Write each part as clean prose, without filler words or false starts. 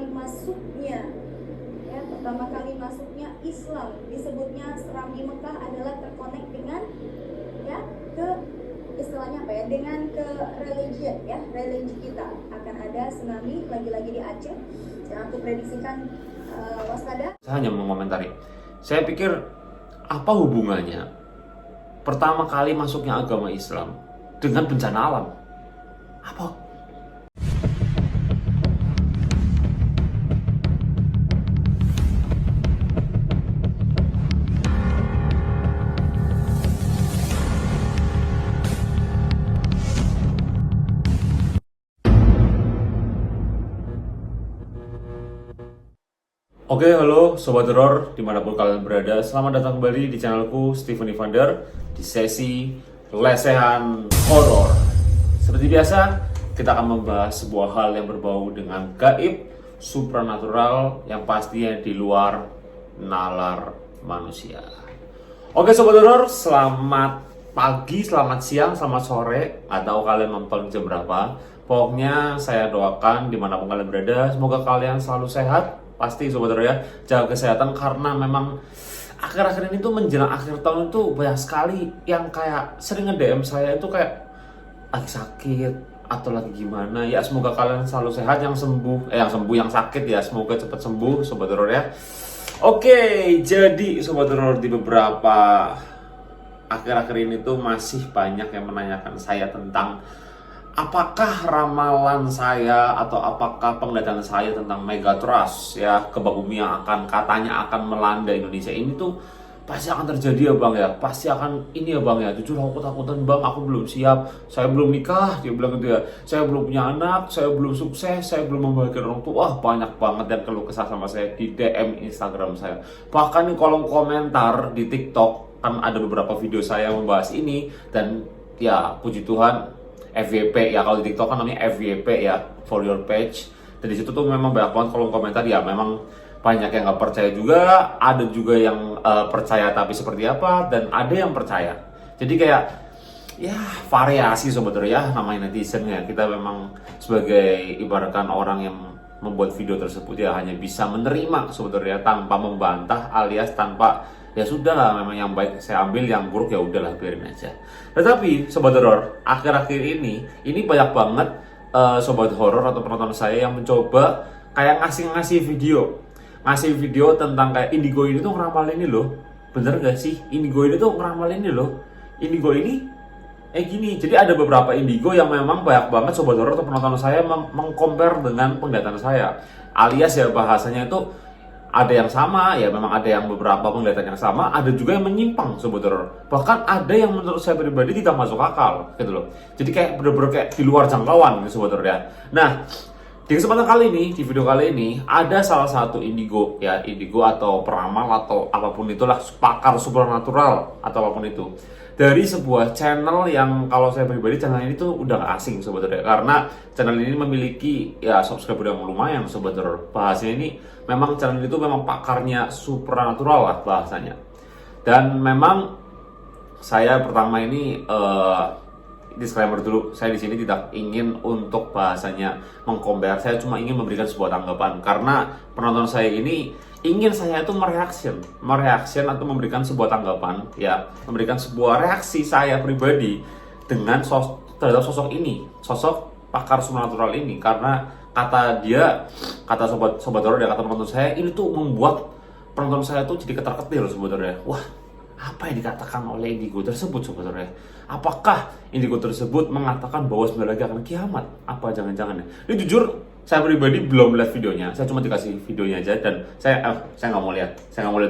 kali masuknya, ya, pertama kali masuknya Islam, disebutnya Serambi Mekah adalah terkonek dengan, ya, ke istilahnya apa ya, dengan ke religion, ya, religi kita. Akan ada tsunami lagi-lagi di Aceh yang aku prediksikan. Waspada. Saya hanya mengomentari. Saya pikir apa hubungannya pertama kali masuknya agama Islam dengan bencana alam? Apa? Oke, halo Sobat Horor dimanapun kalian berada. Selamat datang kembali di channelku Steven Evander di sesi lesehan horor. Seperti biasa, kita akan membahas sebuah hal yang berbau dengan gaib, supranatural, yang pastinya di luar nalar manusia. Oke Sobat Horor, selamat pagi, selamat siang, selamat sore, atau kalian nonton jam berapa. Pokoknya saya doakan dimanapun kalian berada, semoga kalian selalu sehat. Pasti Sobat Horor ya, jaga kesehatan karena memang akhir-akhir ini tuh menjelang akhir tahun itu banyak sekali yang kayak sering nge-DM saya itu kayak lagi sakit atau lagi gimana. Ya semoga kalian selalu sehat, yang sembuh, yang sakit ya semoga cepat sembuh Sobat Horor ya. Oke, jadi Sobat Horor, di beberapa akhir-akhir ini tuh masih banyak yang menanyakan saya tentang apakah ramalan saya atau apakah penglihatan saya tentang megatrust ya, kebak bumi yang katanya akan melanda Indonesia ini tuh pasti akan terjadi ya Bang ya, pasti akan ini ya Bang ya. Jujur aku ketakutan Bang, aku belum siap, saya belum nikah, dia bilang gitu ya, saya belum punya anak, saya belum sukses, saya belum membahagiakan orang tua. Wah banyak banget yang keluh kesah sama saya di DM Instagram saya, bahkan di kolom komentar di TikTok kan ada beberapa video saya membahas ini. Dan ya puji Tuhan, FYP ya, kalau di TikTok kan namanya FYP ya, for your page. Dan di situ tuh memang banyak banget kolom komentar ya, memang banyak yang nggak percaya juga, ada juga yang percaya tapi seperti apa, dan ada yang percaya. Jadi kayak ya variasi Sobat Horor ya, namanya netizen ya. Kita memang sebagai ibaratkan orang yang membuat video tersebut ya hanya bisa menerima Sobat Horor ya, tanpa membantah alias tanpa ya sudah lah, memang yang baik saya ambil, yang buruk ya udahlah biarin aja. Tetapi Sobat Horor, akhir-akhir ini banyak banget Sobat Horor atau penonton saya yang mencoba kayak ngasih video tentang kayak Indigo ini tuh ngeramal ini loh. Bener gak sih? Indigo ini tuh ngeramal ini loh. Indigo ini gini. Jadi ada beberapa indigo yang memang banyak banget Sobat Horor atau penonton saya mengcompare dengan penglihatan saya. Alias ya bahasanya itu ada yang sama, ya memang ada yang beberapa penglihatan yang sama, ada juga yang menyimpang Sobat Horor. Bahkan ada yang menurut saya pribadi tidak masuk akal gitu loh. Jadi kayak bener-bener kayak di luar jangkauan gitu Sobat Horor ya. Nah, di kesempatan kali ini, di video kali ini ada salah satu indigo ya, indigo atau peramal atau apapun itulah, pakar supernatural atau apapun itu, dari sebuah channel yang kalau saya pribadi channel ini tuh udah gak asing Sobat Horor ya, karena channel ini memiliki ya subscriber yang lumayan Sobat Horor. Bahasanya ini memang channel itu memang pakarnya supernatural lah bahasanya. Dan memang saya pertama ini disclaimer dulu, saya di sini tidak ingin untuk bahasanya mengcompare, saya cuma ingin memberikan sebuah tanggapan karena penonton saya ini ingin saya itu mereaction atau memberikan sebuah tanggapan ya, memberikan sebuah reaksi saya pribadi dengan terhadap sosok ini, sosok pakar supernatural ini. Karena kata Sobat Horor ya, kata penonton saya ini tuh membuat penonton saya tuh jadi ketar-ketir Sobat Horor ya. Wah, apa yang dikatakan oleh indigo tersebut Sobat Horor ya? Apakah indigo tersebut mengatakan bahwa sebentar lagi akan kiamat? Apa jangan-jangan ya? Ini jujur saya pribadi belum lihat videonya, saya cuma dikasih videonya aja dan saya nggak mau lihat,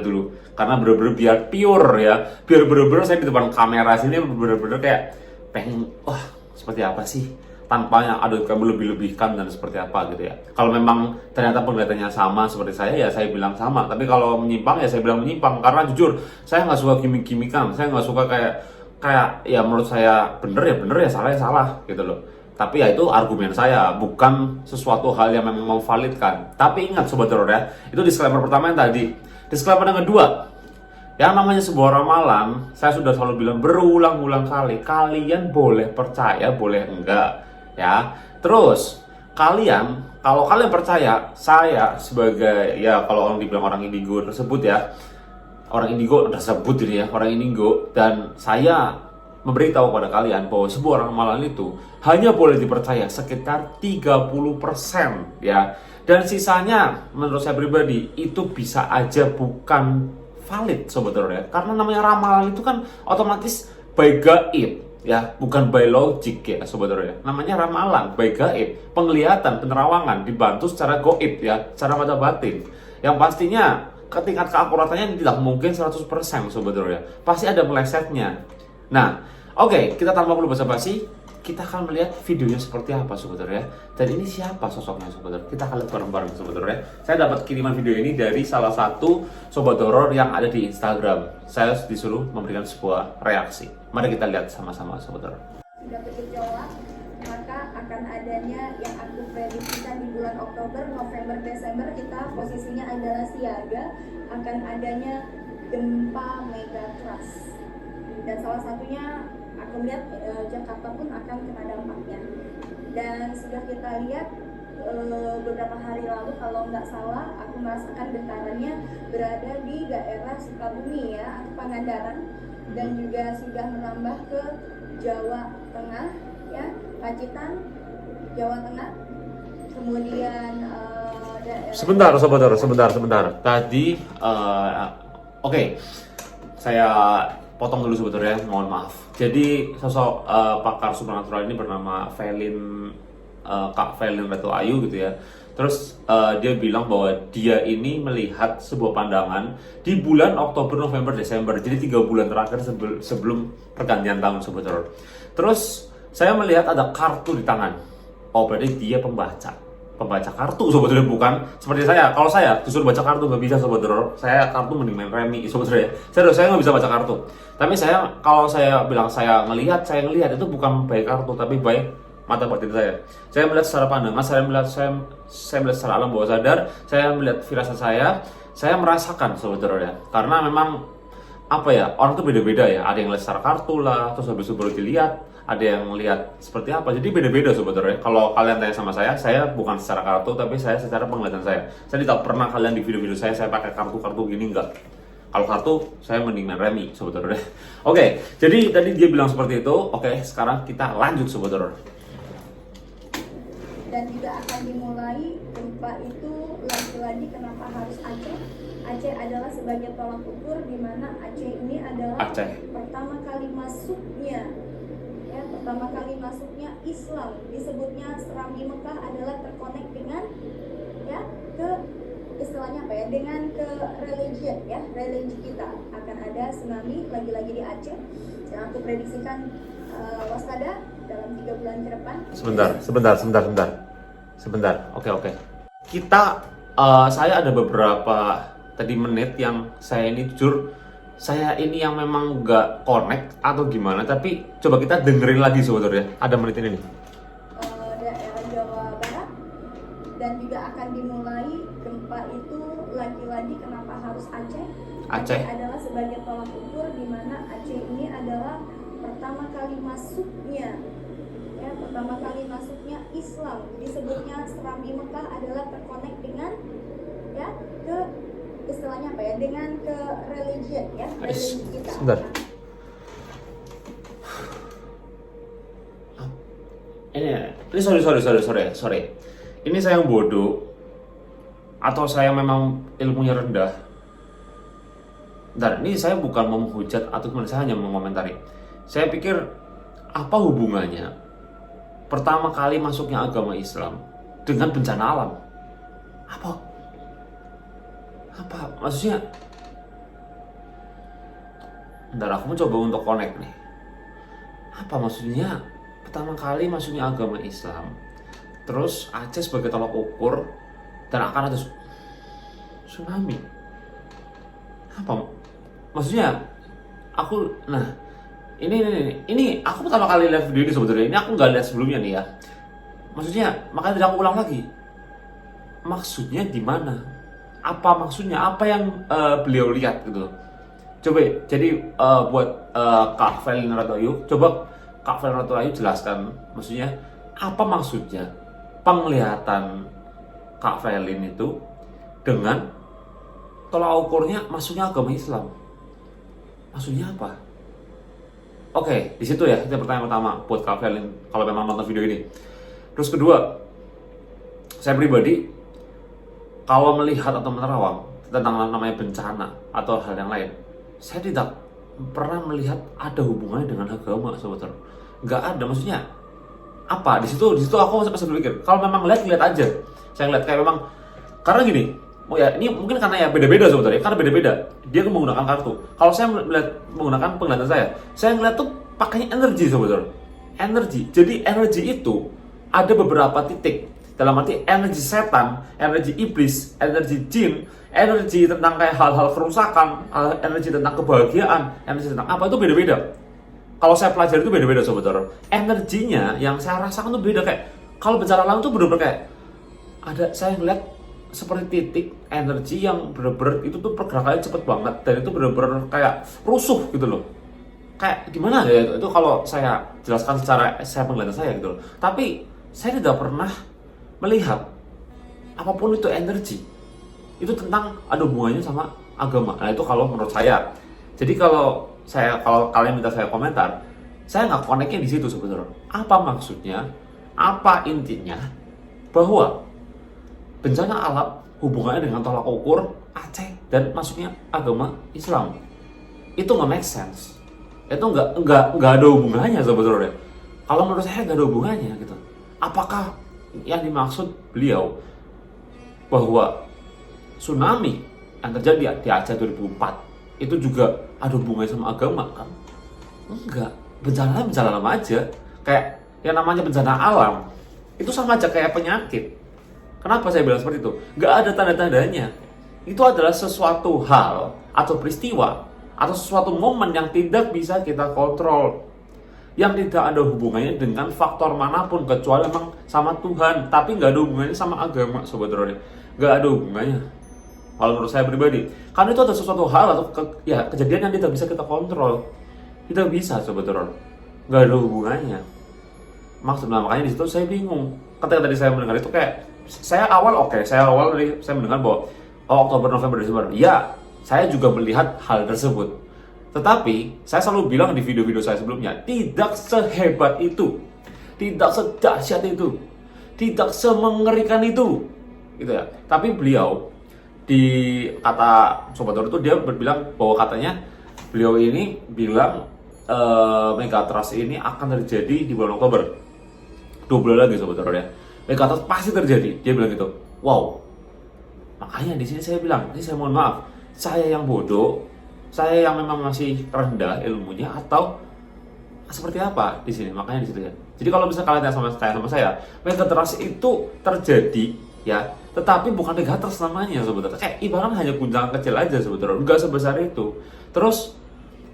dulu karena bener-bener biar pure ya, biar bener-bener saya di depan kamera sini bener-bener kayak pengen wah seperti apa sih, tanpa yang ada kamu lebih-lebihkan dan seperti apa gitu ya. Kalau memang ternyata penglihatannya sama seperti saya ya saya bilang sama, tapi kalau menyimpang ya saya bilang menyimpang, karena jujur saya nggak suka gimmick-gimmickan, saya nggak suka kayak ya menurut saya bener ya salah ya salah gitu loh. Tapi ya itu argumen saya, bukan sesuatu hal yang memang memvalidkan. Tapi ingat Sobat Horor ya, itu disclaimer pertama yang tadi. Disclaimer yang kedua, yang namanya sebuah ramalan, saya sudah selalu bilang berulang-ulang kali, kalian boleh percaya, boleh enggak ya. Terus kalian kalau kalian percaya, saya sebagai, ya kalau orang dibilang orang indigo tersebut ya, orang indigo tersebut ini ya, orang indigo, dan saya memberitahu kepada kalian bahwa sebuah ramalan itu hanya boleh dipercaya sekitar 30% ya. Dan sisanya menurut saya pribadi itu bisa aja bukan valid sobat horor ya. Karena namanya ramalan itu kan otomatis by gaib ya, bukan by logic ya sobat horor ya. Namanya ramalan by gaib, penglihatan, penerawangan dibantu secara goib ya, secara mata batin. Yang pastinya tingkat keakuratannya tidak mungkin 100% sobat horor ya. Pasti ada melesetnya. Nah, oke, kita tanpa perlu basa-basi, kita akan melihat videonya seperti apa sobat horor ya. Dan ini siapa sosoknya sobat horor? Kita akan lihat bareng-bareng sobat horor ya. Saya dapat kiriman video ini dari salah satu sobat horor yang ada di Instagram. Saya disuruh memberikan sebuah reaksi. Mari kita lihat sama-sama sobat horor. Sudah bergejolak, maka akan adanya yang aku prediksikan di bulan Oktober, November, Desember kita posisinya adalah siaga, akan adanya gempa megatrust. Dan salah satunya aku lihat Jakarta pun akan kena dampaknya. Dan sudah kita lihat beberapa hari lalu kalau nggak salah aku merasakan getarannya berada di daerah Sukabumi ya, atau Pangandaran, dan juga sudah menambah ke Jawa Tengah ya, Pacitan, Jawa Tengah, kemudian daerah. Sebentar. Tadi, oke, saya potong dulu sobat horor ya, mohon maaf. Jadi sosok pakar supernatural ini bernama Kak Velin Ratu Ayu gitu ya. Terus dia bilang bahwa dia ini melihat sebuah pandangan di bulan Oktober, November, Desember. Jadi 3 bulan terakhir sebelum pergantian tahun sobat horor. Terus saya melihat ada kartu di tangan. Oh, berarti dia pembaca kartu sobat horor, bukan seperti saya. Kalau saya disuruh baca kartu nggak bisa sobat horor. Saya kartu mending main remi sobat horor ya. Saya nggak bisa baca kartu. Tapi kalau saya bilang saya ngelihat itu bukan by kartu tapi by mata batin saya. Saya melihat secara pandangan, saya melihat secara alam bawah sadar, saya melihat firasat saya merasakan sobat horor ya. Karena memang apa ya, orang tuh beda-beda ya. Ada yang lihat secara kartu lah, terus habis itu baru dilihat. Ada yang lihat seperti apa, jadi beda-beda sobat horor ya. Kalau kalian tanya sama saya bukan secara kartu, tapi saya secara penglihatan saya. Saya tidak pernah kalian di video-video saya pakai kartu-kartu gini, enggak. Kalau kartu, saya mending main remi sobat horor ya. Oke, jadi tadi dia bilang seperti itu. Oke, sekarang kita lanjut sobat horor. Dan juga akan dimulai gempa itu lagi-lagi kenapa harus Aceh? Aceh adalah sebagai tolak ukur di mana Aceh ini adalah pertama kali masuknya Islam, disebutnya Serambi Mekah adalah terkonek dengan ya ke istilahnya apa ya, dengan ke religi kita. Akan ada tsunami lagi-lagi di Aceh yang aku prediksikan. Waspada dalam 3 bulan ke depan. Sebentar. Oke. Saya ada beberapa tadi menit yang saya ini jujur, saya ini yang memang nggak connect atau gimana, tapi coba kita dengerin lagi sobat horor ya. Ada menit ini nih. Daerah Jawa Barat, dan juga akan dimulai gempa itu lagi-lagi kenapa harus Aceh? Aceh adalah sebagai tolak ukur di mana Aceh ini adalah pertama kali masuknya Islam, disebutnya Serambi Mekah adalah terkonek dengan ya ke istilahnya apa ya, dengan ke religi kita. Sebentar. Ini sorry. Ini saya yang bodoh atau saya memang ilmunya rendah? Bentar, ini saya bukan mau menghujat atau gimana, saya hanya mengomentari. Saya pikir apa hubungannya pertama kali masuknya agama Islam dengan bencana alam? Apa maksudnya? Bentar, aku mencoba untuk connect nih. Apa maksudnya pertama kali masuknya agama Islam, terus Aceh sebagai tolak ukur, dan akan ada tsunami? Apa maksudnya? Ini aku pertama kali lihat video ini sebetulnya. Ini aku nggak lihat sebelumnya nih ya. Maksudnya, makanya tidak aku ulang lagi. Maksudnya di mana? Apa maksudnya? Apa yang beliau lihat gitu? Coba, jadi buat Kak Velin Ratu Ayu, coba Kak Velin Ratu Ayu jelaskan. Maksudnya, apa maksudnya penglihatan Kak Felin itu dengan tolak ukurnya masuknya agama Islam. Maksudnya apa? Oke, di situ ya, itu pertanyaan pertama buat Kak Felin kalau memang nonton video ini. Terus kedua, saya pribadi kalau melihat atau menerawang tentang namanya bencana atau hal yang lain, saya tidak pernah melihat ada hubungannya dengan agama, sobat. Nggak ada, maksudnya apa? Di situ aku masih berpikir, kalau memang lihat aja. Saya lihat kayak memang karena gini, oh ya, ini mungkin karena ya beda-beda sebetulnya, karena beda-beda. Dia menggunakan kartu. Kalau saya menggunakan penglihatan saya ngeliat tuh pakainya energi sebetulnya. Energi. Jadi energi itu ada beberapa titik. Dalam arti energi setan, energi iblis, energi jin, energi tentang kayak hal-hal kerusakan, energi tentang kebahagiaan, energi tentang apa itu beda-beda. Kalau saya pelajari itu beda-beda sebetulnya. Energinya yang saya rasakan tuh beda, kayak kalau bencana alam tuh bener-bener kayak ada, saya ngeliat seperti titik energi yang bener-bener itu tuh pergerakannya cepet banget dan itu bener-bener kayak rusuh gitu loh. Kayak gimana ya itu kalau saya jelaskan secara saya penglihatan saya gitu loh. Tapi saya tidak pernah melihat apapun itu energi itu tentang ada hubungannya sama agama. Nah itu kalau menurut saya. Jadi kalau kalian minta saya komentar, saya nggak connect-nya di situ sebenarnya. Apa maksudnya? Apa intinya? Bahwa bencana alam hubungannya dengan tolak ukur Aceh dan masuknya agama Islam itu nggak make sense. Itu nggak ada hubungannya sebetulnya. Kalau menurut saya nggak ada hubungannya gitu. Apakah yang dimaksud beliau bahwa tsunami yang terjadi di Aceh 2004 itu juga ada hubungannya sama agama kan? Enggak, bencana alam aja. Kayak yang namanya bencana alam itu sama aja kayak penyakit. Kenapa saya bilang seperti itu? Nggak ada tanda-tandanya. Itu adalah sesuatu hal atau peristiwa atau sesuatu momen yang tidak bisa kita kontrol, yang tidak ada hubungannya dengan faktor manapun kecuali memang sama Tuhan, tapi nggak ada hubungannya sama agama, sobat Roni. Nggak ada hubungannya. Kalau menurut saya pribadi, karena itu ada sesuatu hal atau kejadian yang tidak bisa kita kontrol, tidak bisa, sobat Roni. Nggak ada hubungannya. Maksudnya makanya di situ saya bingung. Ketika tadi saya mendengar itu kayak saya awal saya mendengar bahwa Oktober, November, Desember. Ya, saya juga melihat hal tersebut. Tetapi saya selalu bilang di video-video saya sebelumnya, tidak sehebat itu, tidak sedahsyat itu, tidak semengerikan itu, gitu ya. Tapi beliau di kata Sobat Tor itu dia berbilang bahwa katanya beliau ini bilang Megatrust ini akan terjadi di bulan Oktober. 2 bulan lagi Sobat Tor ya. Megatrust pasti terjadi. Dia bilang gitu. Wow. Makanya di sini saya bilang, ini saya mohon maaf, saya yang bodoh, saya yang memang masih rendah ilmunya atau seperti apa di sini. Makanya di situ ya. Jadi kalau misalnya kalian tanya sama saya, Megatrust itu terjadi ya, tetapi bukan Megatrust namanya sebetulnya. Kayak ibarat hanya guncangan kecil aja sebetulnya, enggak sebesar itu. Terus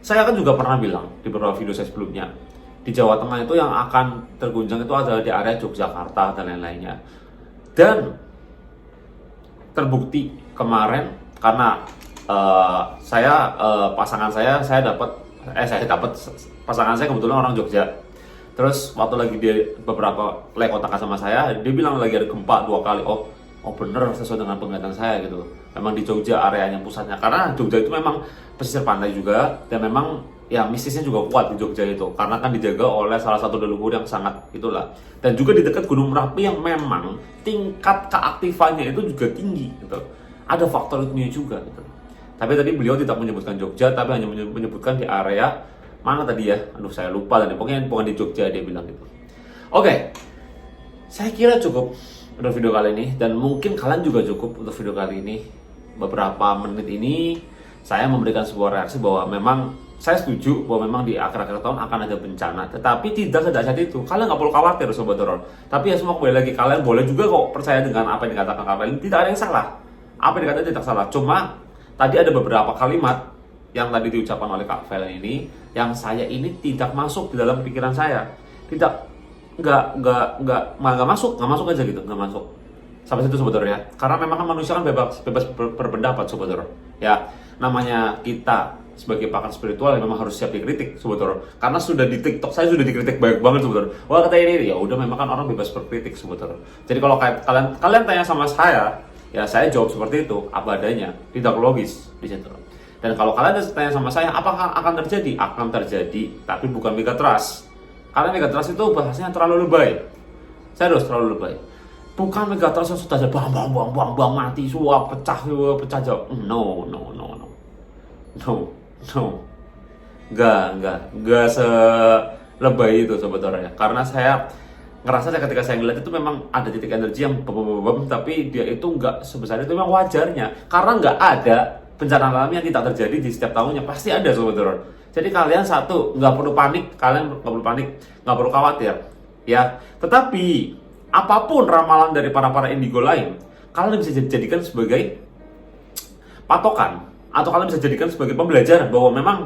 saya kan juga pernah bilang di beberapa video saya sebelumnya, di Jawa Tengah itu yang akan terguncang itu adalah di area Yogyakarta dan lain-lainnya. Dan terbukti kemarin karena pasangan saya dapat pasangan saya kebetulan orang Jogja. Terus waktu lagi dia beberapa kontak sama saya, dia bilang lagi ada gempa 2 kali. Oh bener sesuai dengan penglihatan saya gitu. Memang di Jogja areanya pusatnya, karena Jogja itu memang pesisir pantai juga dan memang ya mistisnya juga kuat di Jogja itu karena kan dijaga oleh salah satu leluhur yang sangat itulah, dan juga di dekat Gunung Merapi yang memang tingkat keaktifannya itu juga tinggi gitu. Ada faktor itunya juga gitu. Tapi tadi beliau tidak menyebutkan Jogja, tapi hanya menyebutkan di area mana tadi ya? Aduh saya lupa tadi. Pokoknya bukan di Jogja dia bilang gitu. Oke. Saya kira cukup untuk video kali ini dan mungkin kalian juga cukup untuk video kali ini. Beberapa menit ini saya memberikan sebuah reaksi bahwa memang saya setuju bahwa memang di akhir-akhir tahun akan ada bencana, tetapi tidak sedahsyat itu. Kalian nggak perlu khawatir Sobat Horor. Tapi ya semua kembali lagi, kalian boleh juga kok percaya dengan apa yang dikatakan Kak Felin. Tidak ada yang salah. Apa yang dikatakan tidak salah. Cuma tadi ada beberapa kalimat yang tadi diucapkan oleh Kak Felin ini yang saya ini tidak masuk di dalam pikiran saya. Nggak masuk aja gitu, nggak masuk. Sampai situ Sobat Horor ya. Karena memang manusia kan bebas berpendapat Sobat Horor. Ya, namanya kita sebagai pakar spiritual yang memang harus siap dikritik Sobat Horor. Karena sudah di TikTok saya sudah dikritik banyak banget Sobat Horor. Wah kata ini ya udah memang kan orang bebas berkritik Sobat Horor. Jadi kalau kalian tanya sama saya, ya saya jawab seperti itu apa adanya, tidak logis di situ. Dan kalau kalian tanya sama saya apakah akan terjadi? Akan terjadi, tapi bukan megatrust. Karena megatrust itu bahasanya terlalu lebay. Serius terlalu lebay. Bukan megatrust yang sudah ada bang mati suap pecah jauh. No. Enggak selebay itu Sobat Horor ya. Karena saya ngerasa ketika saya ngeliat itu memang ada titik energi yang tapi dia itu enggak sebesar itu, memang wajarnya. Karena enggak ada bencana alam yang tidak terjadi di setiap tahunnya, pasti ada Sobat Horor. Jadi kalian satu nggak perlu panik, nggak perlu khawatir ya. Tetapi apapun ramalan dari para indigo lain, kalian bisa jadikan sebagai patokan, atau kalian bisa jadikan sebagai pembelajaran bahwa memang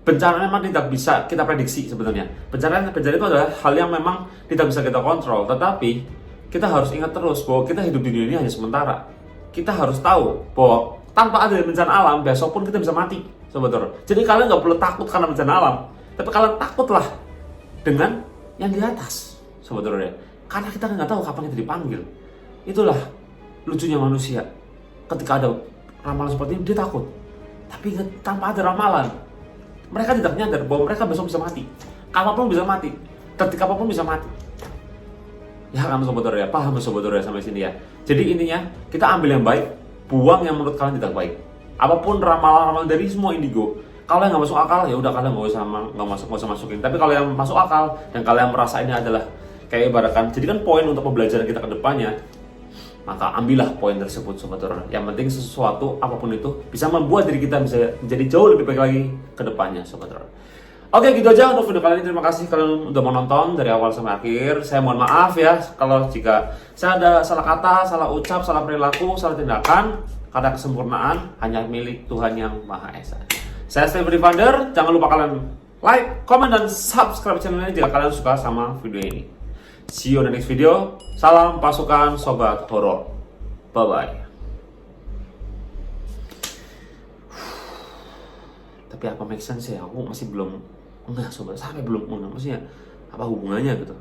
bencana memang tidak bisa kita prediksi sebenarnya. Bencana itu adalah hal yang memang tidak bisa kita kontrol, tetapi kita harus ingat terus bahwa kita hidup di dunia ini hanya sementara. Kita harus tahu bahwa tanpa ada bencana alam, besok pun kita bisa mati Sobat Horor. Jadi kalian nggak perlu takut karena bencana alam, tapi kalian takutlah dengan yang di atas Sobat Horor ya. Karena kita nggak tahu kapan kita dipanggil. Itulah lucunya manusia. Ketika ada ramalan seperti ini, dia takut. Tapi tanpa ada ramalan, mereka tidak nyadar bahwa mereka besok bisa mati. Kapanpun bisa mati. Ketika apapun bisa mati. Ya kan Sobat Horor ya, paham Sobat Horor ya sampai sini ya. Jadi intinya, kita ambil yang baik, buang yang menurut kalian tidak baik. Apapun ramalan-ramalan dari semua indigo, kalau yang nggak masuk akal, ya udah kalian nggak usah masukin. Tapi kalau yang masuk akal dan kalian merasa ini adalah kayak ibaratkan, jadi kan poin untuk pembelajaran kita ke depannya, maka ambillah poin tersebut Sobat Horor. Yang penting sesuatu apapun itu bisa membuat diri kita bisa menjadi jauh lebih baik lagi ke depannya Sobat Horor. Oke, gitu aja untuk video kali ini. Terima kasih kalian udah menonton dari awal sampai akhir. Saya mohon maaf ya kalau jika saya ada salah kata, salah ucap, salah perilaku, salah tindakan. Karena kesempurnaan hanya milik Tuhan Yang Maha Esa. Saya Stephen Nivander. Jangan lupa kalian like, comment, dan subscribe channel ini jika kalian suka sama video ini. See you on the next video. Salam pasukan Sobat Horor. Bye-bye. Tapi apa make sense ya? Aku masih belum enggak Sobat, sampai belum enggak, maksudnya apa hubungannya gitu.